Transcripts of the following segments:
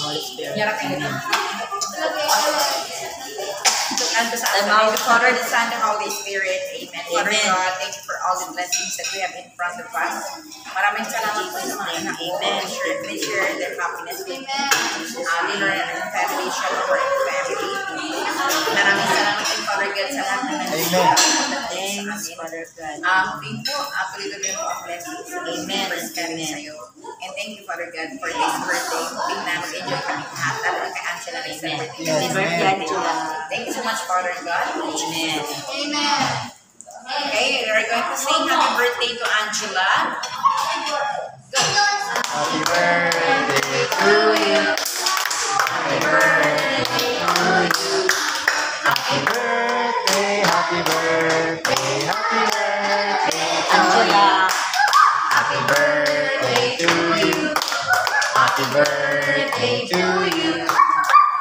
Holy Spirit. And the Father, the Son, the Holy Spirit. Amen. Father God, thank you for all the blessings that we have in front of us. Maraming salamat po sa mga anak ko. Please share their happiness with Liner and family, Shelter and family. Maraming salamat din, Father God, sa lahat na Thanks, Father God. Thank you. Tuloy-tuloy po ang blessings. Amen. Amen. Sa'yo. And thank you, Father God, for this birthday. Tingnan na mag-enjoy kami lahat. Lalo na kay Angela na isang birthday. Happy birthday, Angela. Thank you so much, Father God. Amen. Amen. Okay, we're going to sing happy birthday to Angela. Go. Happy birthday to you. Happy birthday to you. Happy birthday, happy birthday, happy birthday, Angela. happy birthday to you. Happy birthday to you.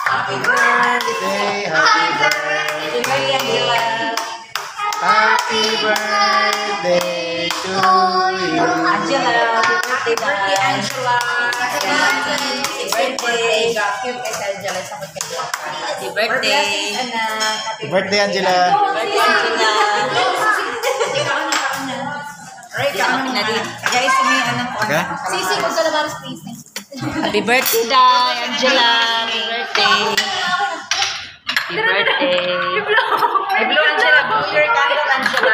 Happy birthday, happy birthday, Angela. happy birthday to you. Angela, Happy birthday, Angela. Happy birthday. Cute kay Angela. Sabot kay Angela. Happy birthday. Happy birthday, Angela. Happy birthday, Angela. Alright, kaano na din. Guys, may anak ko. Okay. Sisi, kung sa labas, please. Happy birthday, Day, Angela. Happy birthday. Happy birthday. Blue, Angela. Blue your candle, Angela.